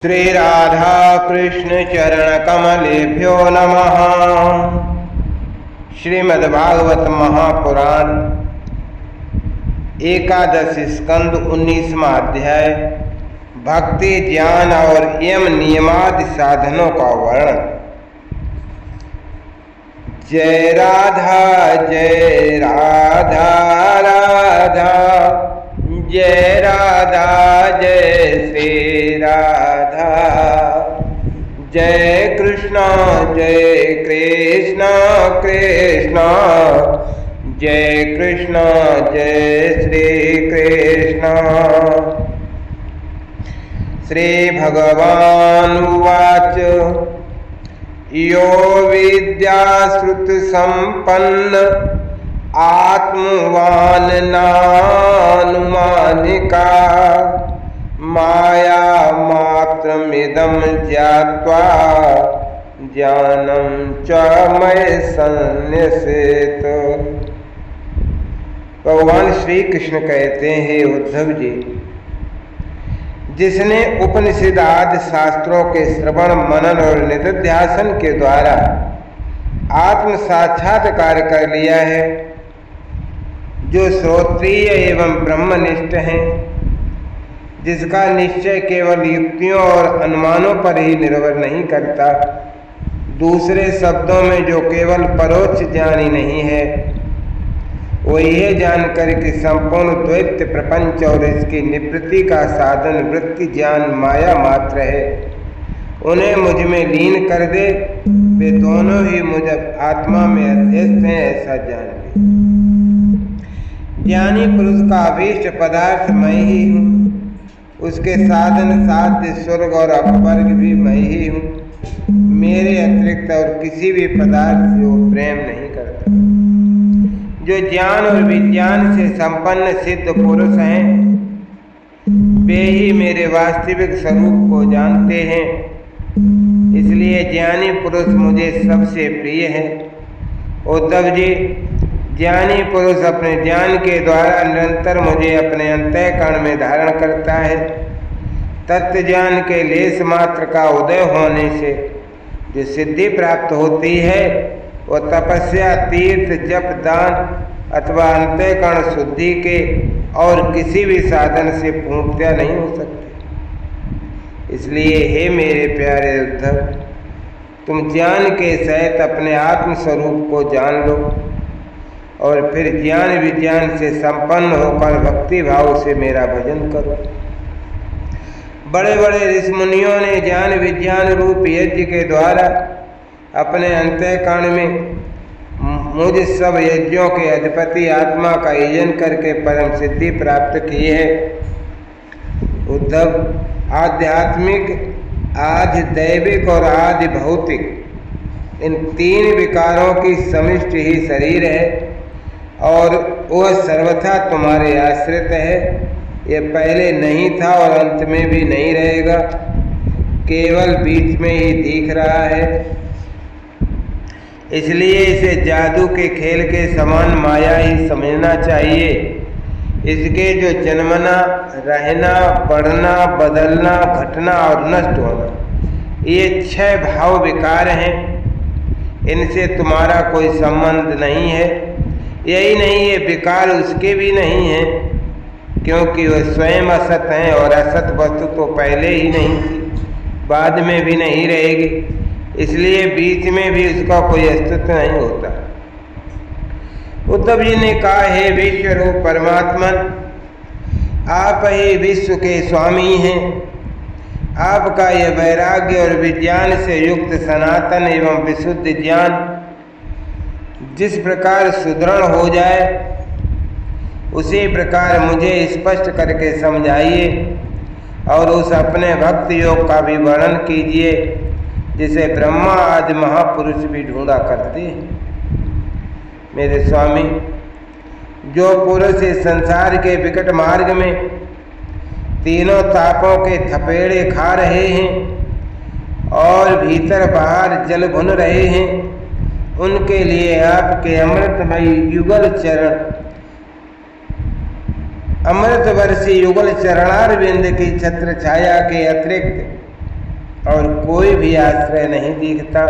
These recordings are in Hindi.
श्री राधा कृष्ण चरण कमलेभ्यो नमः। श्रीमद्भागवत महापुराण एकादश स्कंद 19वां अध्याय भक्ति ज्ञान और यम नियमादि साधनों का वर्णन। जय राधा राधा जय राधा जय श्री राधा। जय कृष्ण कृष्ण जय कृष्ण जय श्री कृष्ण। श्री भगवान उवाच यो विद्याश्रुत संपन्न आत्मवान नानुमानिका माया मात्रमिदं ज्ञात्वा ज्ञानं च मयि सन्न्यसेत। भगवान श्री कृष्ण कहते हैं, उद्धव जी, जिसने उपनिषद आदि शास्त्रों के श्रवण मनन और निधिध्यासन के द्वारा आत्म साक्षात्कार कर लिया है, जो श्रोत्रिय एवं ब्रह्मनिष्ठ हैं, जिसका निश्चय केवल युक्तियों और अनुमानों पर ही निर्भर नहीं करता, दूसरे शब्दों में जो केवल परोक्ष ज्ञानी नहीं है, वो यह जानकर कि संपूर्ण द्वैत प्रपंच और इसकी निवृत्ति का साधन वृत्ति ज्ञान माया मात्र है, उन्हें मुझ में लीन कर दे, वे दोनों ही मुझ आत्मा में अध्यस्त हैं, ऐसा जान ले। ज्ञानी पुरुष का अभीष्ट पदार्थ मैं ही हूँ, उसके साधन साध्य स्वर्ग और अपवर्ग भी मैं ही हूँ। मेरे अतिरिक्त और किसी भी पदार्थ से वो प्रेम नहीं करता। जो ज्ञान और विज्ञान से संपन्न सिद्ध पुरुष हैं, वे ही मेरे वास्तविक स्वरूप को जानते हैं, इसलिए ज्ञानी पुरुष मुझे सबसे प्रिय है। उद्धव जी, ज्ञानी पुरुष अपने ज्ञान के द्वारा निरंतर मुझे अपने अंतःकरण में धारण करता है। तत्व ज्ञान के लेस मात्र का उदय होने से जो सिद्धि प्राप्त होती है, वो तपस्या, तीर्थ, जप, दान अथवा अंतःकरण शुद्धि के और किसी भी साधन से पूर्णतया नहीं हो सकती। इसलिए हे मेरे प्यारे उद्धव, तुम ज्ञान के सहित अपने आत्म स्वरूप को जान लो और फिर ज्ञान विज्ञान से संपन्न होकर भक्ति भाव से मेरा भजन करो। बड़े बड़े ऋषि मुनियों ने ज्ञान विज्ञान रूप यज्ञ के द्वारा अपने अंतःकरण में मुझ सब यज्ञों के अधिपति आत्मा का यजन करके परम सिद्धि प्राप्त की है। उद्धव, आध्यात्मिक, आधि दैविक और आधि भौतिक, इन तीन विकारों की समिष्टि ही शरीर है और वह सर्वथा तुम्हारे आश्रित है। ये पहले नहीं था और अंत में भी नहीं रहेगा, केवल बीच में ही दिख रहा है। इसलिए इसे जादू के खेल के समान माया ही समझना चाहिए। इसके जो जन्मना, रहना, बढ़ना, बदलना, घटना और नष्ट होना, ये 6 भाव विकार हैं। इनसे तुम्हारा कोई संबंध नहीं है। यही नहीं, ये विकार उसके भी नहीं है, क्योंकि वह स्वयं असत हैं और असत वस्तु तो पहले ही नहीं थी, बाद में भी नहीं रहेगी, इसलिए बीच में भी उसका कोई अस्तित्व नहीं होता। उद्धव जी ने कहा, हे विश्व रूप परमात्मन, आप ही विश्व के स्वामी हैं। आपका यह वैराग्य और विज्ञान से युक्त सनातन एवं विशुद्ध ज्ञान जिस प्रकार सुदृढ़ हो जाए, उसी प्रकार मुझे स्पष्ट करके समझाइए और उस अपने भक्त योग का भी वर्णन कीजिए, जिसे ब्रह्मा आदि महापुरुष भी ढूंढा करते हैं। मेरे स्वामी, जो पुरुष इस संसार के विकट मार्ग में तीनों तापों के थपेड़े खा रहे हैं और भीतर बाहर जल भुन रहे हैं, उनके लिए आपके अमृतमयी युगल चरण अमृत वर्षी युगल चरणारविंद की छत्र छाया के अतिरिक्त और कोई भी आश्रय नहीं दिखता।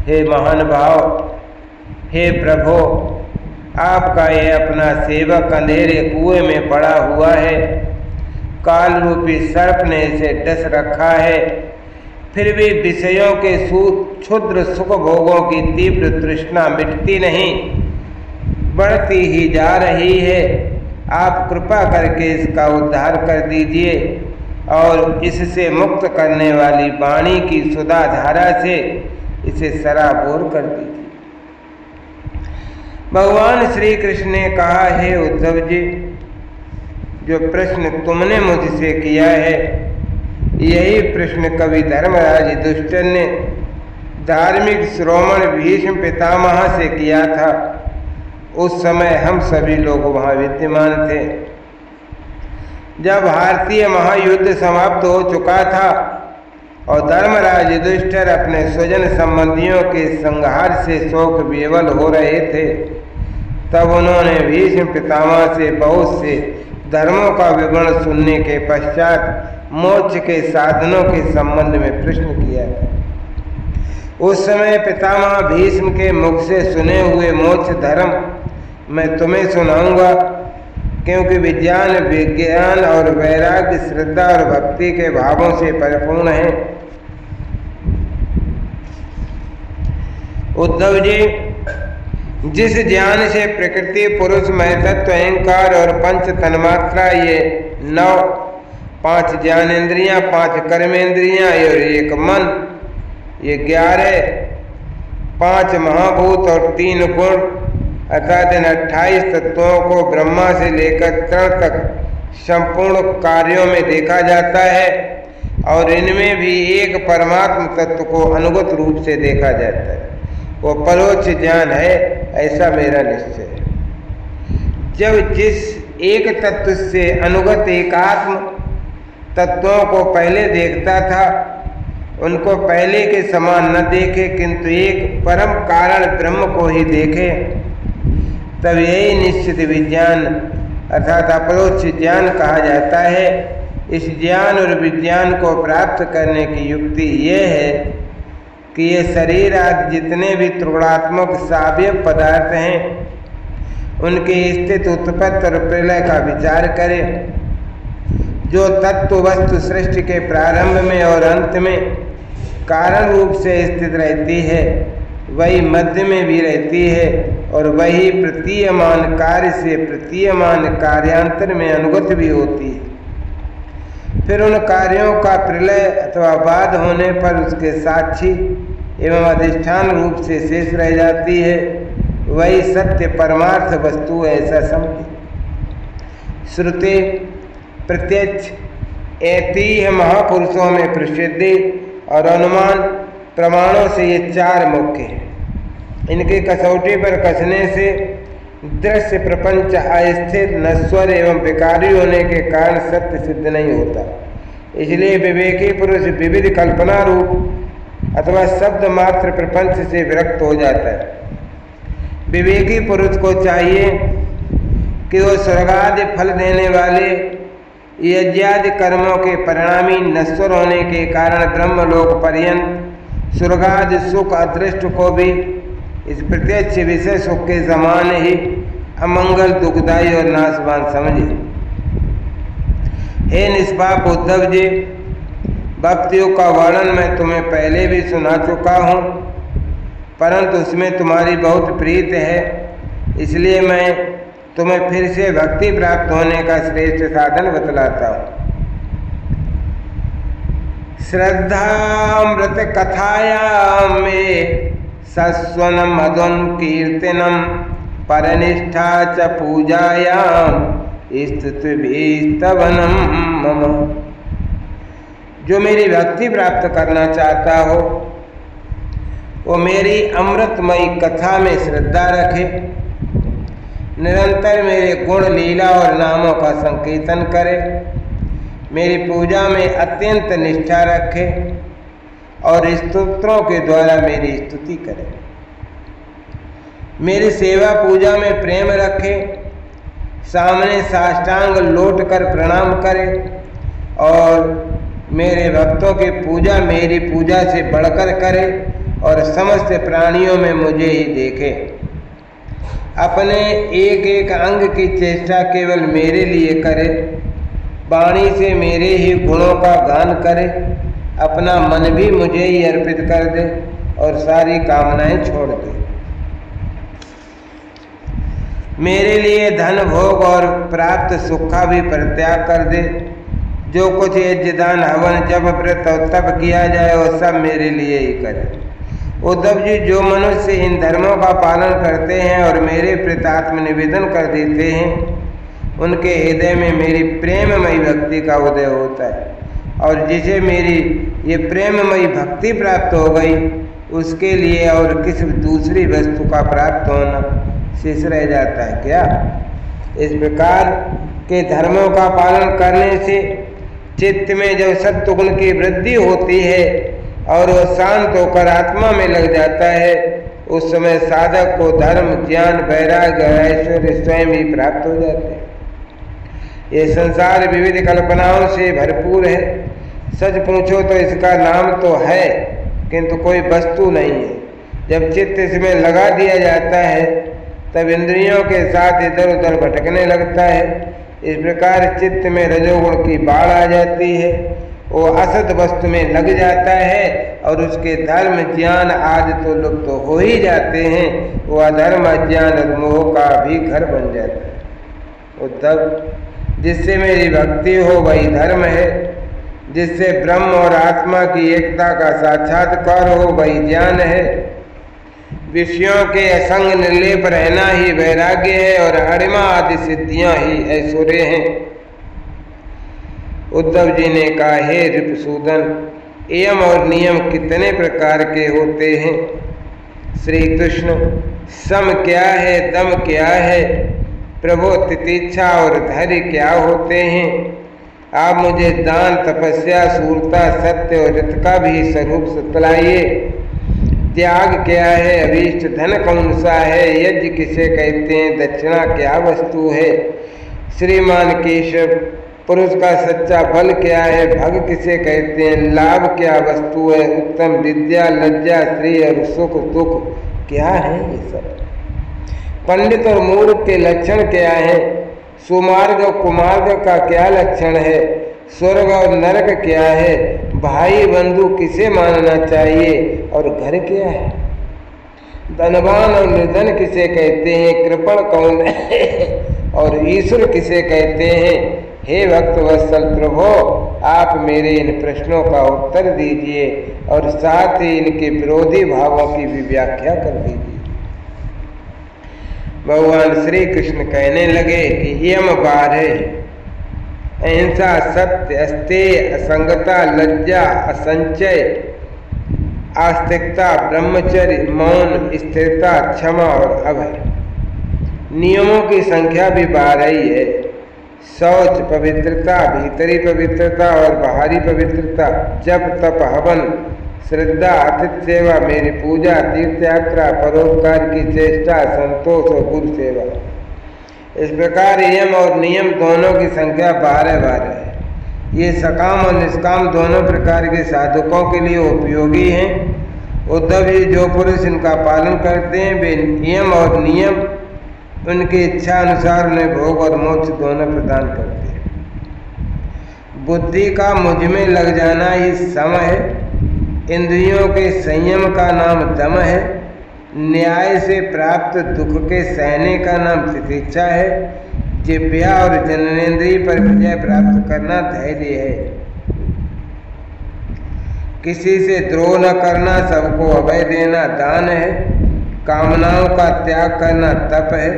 हे महान भाव, हे प्रभु, आपका ये अपना सेवक अंधेरे कुएं में पड़ा हुआ है। काल रूपी सर्प ने इसे डस रखा है, फिर भी विषयों के क्षुद्र सुख भोगों की तीव्र तृष्णा मिटती नहीं, बढ़ती ही जा रही है। आप कृपा करके इसका उद्धार कर दीजिए और इससे मुक्त करने वाली वाणी की सुधा धारा से इसे सराबोर कर दीजिए। भगवान श्री कृष्ण ने कहा, हे उद्धव जी, जो प्रश्न तुमने मुझसे किया है यही प्रश्न कवि धर्मराज युधिष्ठिर ने धार्मिक श्रोमण भीष्म पितामह से किया था। उस समय हम सभी लोग वहां विद्यमान थे। जब भारतीय महायुद्ध समाप्त हो चुका था और धर्मराज युधिष्ठिर अपने स्वजन संबंधियों के संहार से शोक विह्वल हो रहे थे, तब उन्होंने भीष्म पितामह से बहुत से धर्मों का विवरण सुनने के पश्चात मोक्ष के साधनों के संबंध में प्रश्न किया था। उस समय पितामह भीष्म के मुख से सुने हुए मोक्ष धर्म मैं तुम्हें सुनाऊंगा, क्योंकि विज्ञान और वैराग्य, श्रद्धा और भक्ति के भावों से परिपूर्ण है। उद्धव जी, जिस ज्ञान से प्रकृति, पुरुष, महतत्व, अहंकार और पंच तन्मात्रा, ये 9 5 ज्ञानेन्द्रियां, 5 कर्मेंद्रियां और 1 मन, ये 11 5 महाभूत और 3 गुण अर्थात इन 28 तत्वों को ब्रह्मा से लेकर तृण तक संपूर्ण कार्यों में देखा जाता है और इनमें भी एक परमात्म तत्व को अनुगत रूप से देखा जाता है। वो परोक्ष ज्ञान है, ऐसा मेरा निश्चय है। जब जिस एक तत्व से अनुगत एकात्म तत्वों को पहले देखता था, उनको पहले के समान न देखे किंतु एक परम कारण ब्रह्म को ही देखे, तब यही निश्चित विज्ञान अर्थात अपरोक्ष ज्ञान कहा जाता है। इस ज्ञान और विज्ञान को प्राप्त करने की युक्ति ये है कि ये शरीर आदि जितने भी त्रिगुणात्मक सावयव पदार्थ हैं, उनके स्थित, उत्पत्ति और प्रलय का विचार करें। जो तत्व वस्तु सृष्टि के प्रारंभ में और अंत में कारण रूप से स्थित रहती है, वही मध्य में भी रहती है और वही प्रतीयमान कार्य से प्रतीयमान कार्यांतर में अनुगत भी होती है। फिर उन कार्यों का प्रलय अथवा बाध होने पर उसके साक्षी एवं अधिष्ठान रूप से शेष रह जाती है, वही सत्य परमार्थ वस्तु ऐसा समझे। श्रुति, प्रत्यक्ष, ऐतिह्य महापुरुषों में प्रसिद्धि और अनुमान प्रमाणों से ये 4 मुख्य हैं। इनकी कसौटी पर कसने से दृश्य प्रपंच अस्थिर, नश्वर एवं विकारी होने के कारण सत्य सिद्ध नहीं होता। इसलिए विवेकी पुरुष विविध कल्पना रूप अथवा शब्द मात्र प्रपंच से विरक्त हो जाता है। विवेकी पुरुष को चाहिए कि वो स्वर्गादि फल देने वाले यज्ञादि कर्मों के परिणामी नश्वर होने के कारण ब्रह्मलोक पर्यंत स्वर्गादि सुख अदृष्ट को भी इस प्रत्यक्ष विषय सुख के समान ही अमंगल, दुखदायी और नाशवान समझे। हे निष्पाप उद्धव जी, भक्तियों का वर्णन मैं तुम्हें पहले भी सुना चुका हूँ, परंतु उसमें तुम्हारी बहुत प्रीत है, इसलिए मैं तुम्हें फिर से भक्ति प्राप्त होने का श्रेष्ठ साधन बतलाता हूँ। श्रद्धामृत कथायां में सस्वन मधुन कीर्तनम परनिष्ठा च पूजायाम स्तुतिभिस्तवनम मम। जो मेरी भक्ति प्राप्त करना चाहता हो वो मेरी अमृतमयी कथा में श्रद्धा रखे, निरंतर मेरे गुण, लीला और नामों का संकीर्तन करे, मेरी पूजा में अत्यंत निष्ठा रखे और स्तोत्रों के द्वारा मेरी स्तुति करे। मेरी सेवा पूजा में प्रेम रखे, सामने साष्टांग लौट कर प्रणाम करे और मेरे भक्तों की पूजा मेरी पूजा से बढ़कर करे और समस्त प्राणियों में मुझे ही देखे। अपने एक एक अंग की चेष्टा केवल मेरे लिए करे, वाणी से मेरे ही गुणों का गान करे, अपना मन भी मुझे ही अर्पित कर दे और सारी कामनाएं छोड़ दे। मेरे लिए धन भोग और प्राप्त सुख का भी परित्याग कर दे। जो कुछ यज्ञ दान हवन जप व्रत और तप किया जाए वो सब मेरे लिए ही करे। उद्धव जी, जो मनुष्य इन धर्मों का पालन करते हैं और मेरे प्रति आत्म निवेदन कर देते हैं, उनके हृदय में मेरी प्रेममयी भक्ति का उदय होता है, और जिसे मेरी ये प्रेममयी भक्ति प्राप्त हो गई उसके लिए और किसी दूसरी वस्तु का प्राप्त होना शेष रह जाता है क्या? इस प्रकार के धर्मों का पालन करने से चित्त में जब सत्वगुण की वृद्धि होती है और वो शांत होकर आत्मा में लग जाता है, उस समय साधक को धर्म, ज्ञान, वैराग्य, ऐश्वर्य स्वयं ही प्राप्त हो जाते हैं। ये संसार विविध कल्पनाओं से भरपूर है। सच पूछो तो इसका नाम तो है किंतु कोई वस्तु नहीं है। जब चित्त इसमें लगा दिया जाता है तब इंद्रियों के साथ इधर उधर भटकने लगता है। इस प्रकार चित्त में रजोगुण की बाढ़ आ जाती है, वो असत वस्तु में लग जाता है और उसके धर्म, ज्ञान आदि तो लुप्त तो हो ही जाते हैं। वो अधर्म, अज्ञान और मोह का भी घर बन जाता है। उद्धव, जिससे मेरी भक्ति हो वही धर्म है, जिससे ब्रह्म और आत्मा की एकता का साक्षात्कार हो वही ज्ञान है, विषयों के असंग निर्लेप रहना ही वैराग्य है और अणिमा आदि सिद्धियां ही ऐश्वर्य हैं। उद्धव जी ने कहा, हे रिपुसूदन, यम और नियम कितने प्रकार के होते हैं? श्री कृष्ण, सम क्या है, दम क्या है, प्रभु तितिक्षा और धैर्य क्या होते हैं? आप मुझे दान, तपस्या, शूरता, सत्य और रित का भी स्वरूप बतलाइए। त्याग क्या है, अभीष्ट धन कौन सा है, यज्ञ किसे कहते हैं, दक्षिणा क्या वस्तु है? श्रीमान केशव, पुरुष का सच्चा फल क्या है, भग किसे कहते हैं, लाभ क्या वस्तु है, उत्तम विद्या, लज्जा, श्री और सुख दुख क्या है? ये सब पंडित और मूर्ख के लक्षण क्या है? सुमार्ग और कुमार्ग का क्या लक्षण है? स्वर्ग और नरक क्या है? भाई बंधु किसे मानना चाहिए और घर क्या है? धनवान और निर्धन किसे कहते हैं, कृपण कौन है और ईश्वर किसे कहते हैं? हे भक्त वत्सल प्रभो, आप मेरे इन प्रश्नों का उत्तर दीजिए और साथ ही इनके विरोधी भावों की भी व्याख्या कर दीजिए। भगवान श्री कृष्ण कहने लगे कि यम 12, अहिंसा, सत्य, अस्तेय, असंगता, लज्जा, असंचय, आस्तिकता, ब्रह्मचर्य, मौन, स्थिरता, क्षमा और अभय। नियमों की संख्या भी 12 ही है। शौच, पवित्रता, भीतरी पवित्रता और बाहरी पवित्रता, जप, तप, हवन, श्रद्धा, आतिथ्य सेवा, मेरी पूजा, तीर्थ यात्रा, परोपकार की चेष्टा, संतोष और गुरु सेवा। इस प्रकार यम और नियम दोनों की संख्या 12 है। ये सकाम और निष्काम दोनों प्रकार के साधकों के लिए उपयोगी हैं। उद्धव जी, जो पुरुष इनका पालन करते हैं वे यम और नियम उनकी इच्छा अनुसार उन्हें भोग और मोक्ष दोनों प्रदान करते हैं। बुद्धि का मुझ में लग जाना ही सम है। इंद्रियों के संयम का नाम दम है। न्याय से प्राप्त दुख के सहने का नाम तितिक्षा है। जिह्वा और जननेन्द्रिय पर विजय प्राप्त करना धैर्य है। किसी से द्रोह न करना, सबको अभय देना दान है। कामनाओं का त्याग करना तप है।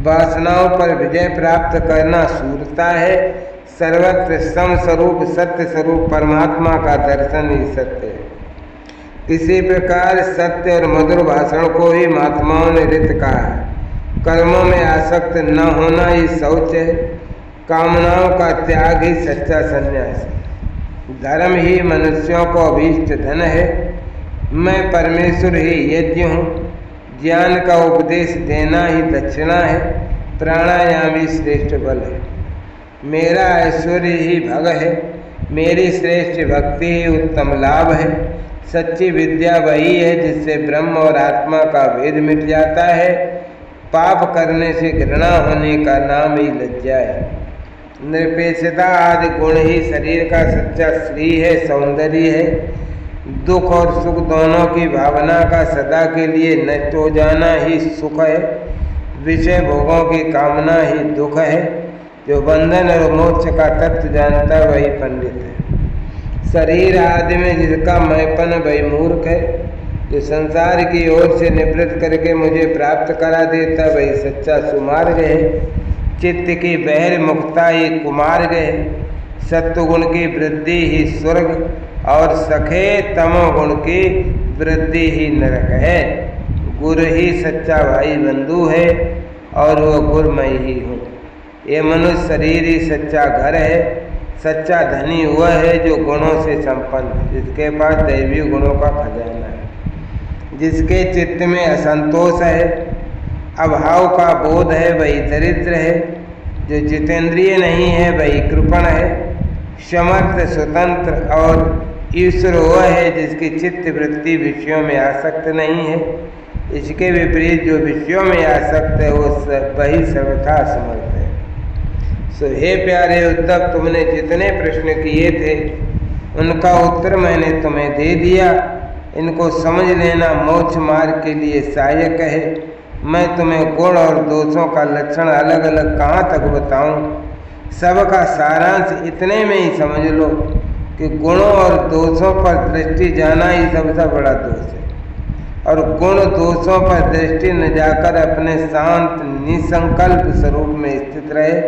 वासनाओं पर विजय प्राप्त करना शूरता है। सर्वत्र सम स्वरूप सत्य स्वरूप परमात्मा का दर्शन ही सत्य है। इसी प्रकार सत्य और मधुर भाषण को ही महात्माओं ने रित कहा है। कर्मों में आसक्त न होना ही शौच है। कामनाओं का त्याग ही सच्चा संन्यास है। धर्म ही मनुष्यों को अभीष्ट धन है। मैं परमेश्वर ही यज्ञ हूँ। ज्ञान का उपदेश देना ही दक्षिणा है। प्राणायाम ही श्रेष्ठ बल है। मेरा ऐश्वर्य ही भग है। मेरी श्रेष्ठ भक्ति ही उत्तम लाभ है। सच्ची विद्या वही है जिससे ब्रह्म और आत्मा का भेद मिट जाता है। पाप करने से घृणा होने का नाम ही लज्जा है। निरपेक्षता आदि गुण ही शरीर का सच्चा श्री है, सौंदर्य है। दुख और सुख दोनों की भावना का सदा के लिए नष्ट हो जाना ही सुख है। विषय भोगों की कामना ही दुख है। जो बंधन और मोक्ष का तत्व जानता वही पंडित है। शरीर आदि में जिसका मैंपन वही मूर्ख है। जो संसार की ओर से निवृत्त करके मुझे प्राप्त करा देता वही सच्चा सुमार्ग है। चित्त की बहिर मुक्ता ही कुमार्ग है। सत्वगुण की वृद्धि ही स्वर्ग और सखे तमोगुण की वृद्धि ही नरक है। गुरु ही सच्चा भाई बंधु है और वह गुरु मैं ही हूँ। ये मनुष्य शरीर ही सच्चा घर है। सच्चा धनी वह है जो गुणों से संपन्न, जिसके पास दैवीय गुणों का खजाना है। जिसके चित्त में असंतोष है, अभाव का बोध है, वही दरिद्र है। जो जितेंद्रिय नहीं है वही कृपण है। समर्थ, स्वतंत्र और ईश्वर वह है जिसकी चित्त वृत्ति विषयों में आसक्त नहीं है। इसके विपरीत जो विषयों में आसक्त है वही सर्वथा समर्थ है। सो हे प्यारे उद्धव, तुमने जितने प्रश्न किए थे उनका उत्तर मैंने तुम्हें दे दिया। इनको समझ लेना मोक्ष मार्ग के लिए सहायक है। मैं तुम्हें गुण और दोषों का लक्षण अलग अलग कहाँ तक बताऊं? सबका सारांश इतने में ही समझ लो कि गुणों और दोषों पर दृष्टि जाना ही सबसे बड़ा दोष है। और गुण दोषों पर दृष्टि न जाकर अपने शांत निसंकल्प स्वरूप में स्थित रहे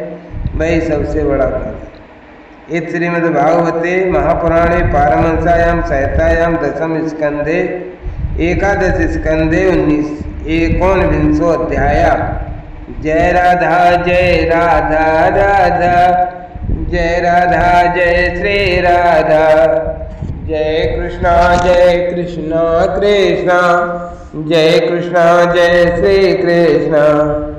वही सबसे बड़ा गुण है। इस श्रीमद्भागवते महापुराणे पारमहंस्यां संहितायां दशम स्कंधे एकादश स्कंधे 19 अध्याय। जय राधा जय राधा राधा, जय राधा जय श्री राधा, जय कृष्णा कृष्णा, जय कृष्णा जय श्री कृष्णा।